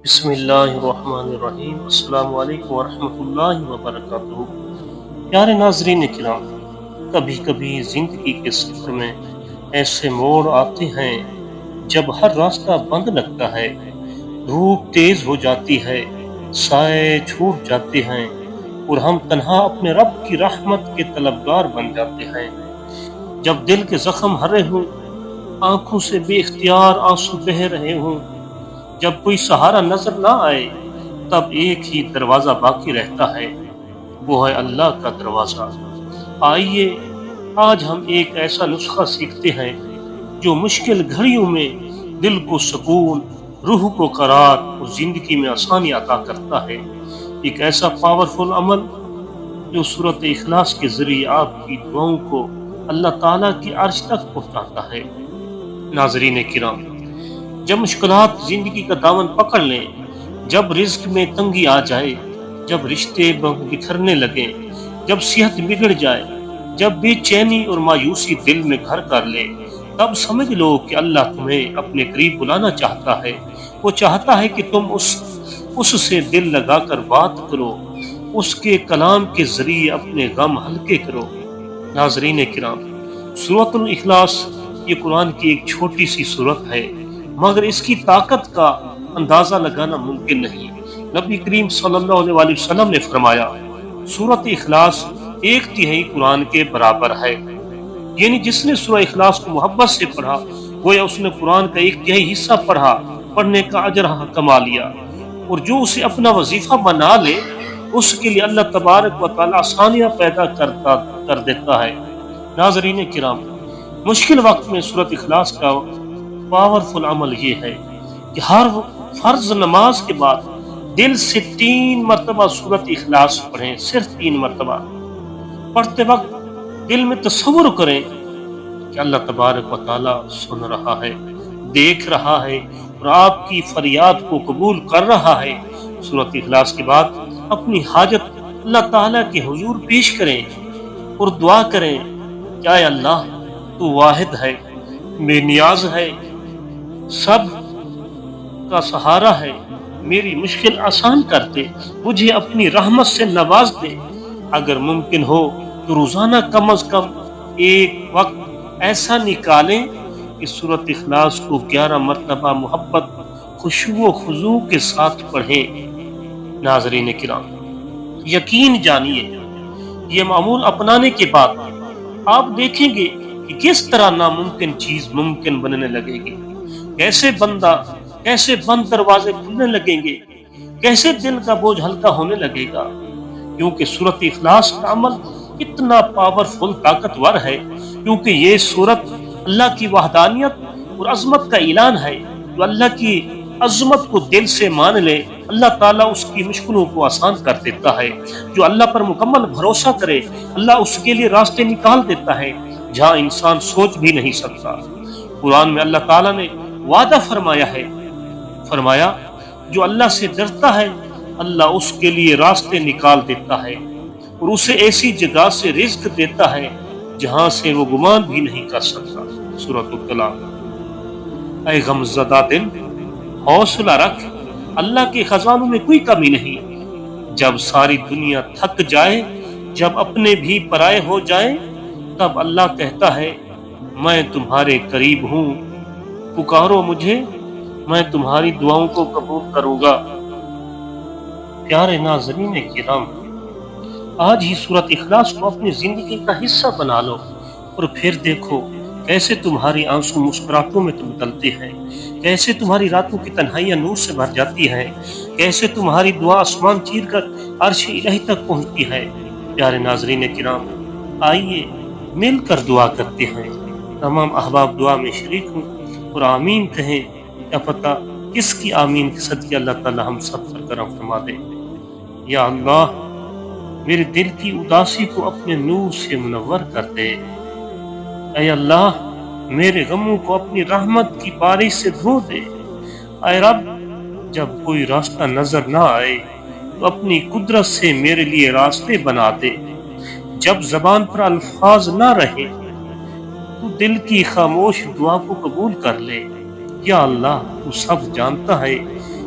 بسم اللہ الرحمن الرحیم۔ السلام علیکم ورحمۃ اللہ وبرکاتہ۔ پیارے ناظرین کرام، کبھی کبھی زندگی کے سفر میں ایسے موڑ آتے ہیں جب ہر راستہ بند لگتا ہے، دھوپ تیز ہو جاتی ہے، سائے چھوٹ جاتے ہیں اور ہم تنہا اپنے رب کی رحمت کے طلبگار بن جاتے ہیں۔ جب دل کے زخم ہرے ہوں، آنکھوں سے بے اختیار آنسو بہہ رہے ہوں، جب کوئی سہارا نظر نہ آئے، تب ایک ہی دروازہ باقی رہتا ہے، وہ ہے اللہ کا دروازہ۔ آئیے آج ہم ایک ایسا نسخہ سیکھتے ہیں جو مشکل گھڑیوں میں دل کو سکون، روح کو قرار اور زندگی میں آسانی عطا کرتا ہے۔ ایک ایسا پاورفل عمل جو سورۃ اخلاص کے ذریعے آپ کی دعاؤں کو اللہ تعالیٰ کی عرش تک پہنچاتا ہے۔ ناظرین کرام، جب مشکلات زندگی کا دامن پکڑ لیں، جب رزق میں تنگی آ جائے، جب رشتے بکھرنے لگیں، جب صحت بگڑ جائے، جب بے چینی اور مایوسی دل میں گھر کر لے، تب سمجھ لو کہ اللہ تمہیں اپنے قریب بلانا چاہتا ہے۔ وہ چاہتا ہے کہ تم اس سے دل لگا کر بات کرو، اس کے کلام کے ذریعے اپنے غم ہلکے کرو۔ ناظرین کرام، سورۃ الاخلاص یہ قرآن کی ایک چھوٹی سی سورت ہے، مگر اس کی طاقت کا اندازہ لگانا ممکن نہیں۔ نبی کریم صلی اللہ علیہ وآلہ وسلم نے فرمایا، سورۃ اخلاص 1/3 قرآن کے برابر ہے۔ یعنی جس نے سورہ اخلاص کو محبت سے پڑھا، گویا اس نے قرآن کا 1/3 حصہ پڑھنے کا اجر کما لیا۔ اور جو اسے اپنا وظیفہ بنا لے، اس کے لیے اللہ تبارک و تعالی آسانیاں پیدا کر دیتا ہے۔ ناظرین کرام، مشکل وقت میں سورۃ اخلاص کا پاورفل عمل یہ ہے کہ ہر فرض نماز کے بعد دل سے 3 مرتبہ سورۃ اخلاص پڑھیں، صرف 3 مرتبہ۔ پڑھتے وقت دل میں تصور کریں کہ اللہ تبارک و تعالی سن رہا ہے، دیکھ رہا ہے اور آپ کی فریاد کو قبول کر رہا ہے۔ سورۃ اخلاص کے بعد اپنی حاجت اللہ تعالی کے حضور پیش کریں اور دعا کریں کہ اے اللہ، تو واحد ہے، بے نیاز ہے، سب کا سہارا ہے، میری مشکل آسان کر دے، مجھے اپنی رحمت سے نواز دے۔ اگر ممکن ہو تو روزانہ کم از کم ایک وقت ایسا نکالیں کہ سورۃ اخلاص کو 11 مرتبہ محبت، خشوع و خضوع کے ساتھ پڑھیں۔ ناظرین کرام، یقین جانیے یہ معمول اپنانے کے بعد آپ دیکھیں گے کہ کس طرح ناممکن چیز ممکن بننے لگے گی، کیسے بند دروازے کھلنے لگیں گے، کیسے دل کا بوجھ ہلکا ہونے لگے گا۔ کیونکہ سورۃ اخلاص کا عمل اتنا پاورفل، طاقتور ہے، کیونکہ یہ سورت اللہ کی وحدانیت اور عظمت کا اعلان ہے۔ جو اللہ کی عظمت کو دل سے مان لے، اللہ تعالیٰ اس کی مشکلوں کو آسان کر دیتا ہے۔ جو اللہ پر مکمل بھروسہ کرے، اللہ اس کے لیے راستے نکال دیتا ہے جہاں انسان سوچ بھی نہیں سکتا۔ قرآن میں اللہ تعالیٰ نے وعدہ فرمایا جو اللہ سے ڈرتا ہے، اللہ اس کے لیے راستے نکال دیتا ہے اور اسے ایسی جگہ سے رزق دیتا ہے جہاں سے وہ گمان بھی نہیں کر سکتا۔ سورۃ الطلاق۔ اے غمزدہ دل، حوصلہ رکھ، اللہ کے خزانوں میں کوئی کمی نہیں۔ جب ساری دنیا تھک جائے، جب اپنے بھی پرائے ہو جائیں، تب اللہ کہتا ہے میں تمہارے قریب ہوں، پکارو مجھے، میں تمہاری دعاؤں کو قبول کروں گا۔ پیارے ناظرین کرام، آج ہی سورۃ اخلاص کو اپنی زندگی کا حصہ بنا لو اور پھر دیکھو کیسے تمہاری آنسو مسکراہٹوں میں بدلتے ہیں، کیسے تمہاری راتوں کی تنہائیاں نور سے بھر جاتی ہیں، کیسے تمہاری دعا آسمان چیر کر عرش الہی تک پہنچتی ہے۔ پیارے ناظرین کرام، آئیے مل کر دعا کرتے ہیں۔ تمام احباب دعا میں شریک ہوں اور آمین کہیں۔ کیا پتہ کس کی آمین کے صدقے اللہ تعالی ہم سب پر کرم فرما دے۔ یا اللہ، میرے دل کی اداسی کو اپنے نور سے منور کر دے۔ اے اللہ، میرے غموں کو اپنی رحمت کی بارش سے دھو دے۔ اے رب، جب کوئی راستہ نظر نہ آئے تو اپنی قدرت سے میرے لیے راستے بنا دے۔ جب زبان پر الفاظ نہ رہے تو دل کی خاموش دعا کو قبول کر لے۔ یا اللہ، تو سب جانتا ہے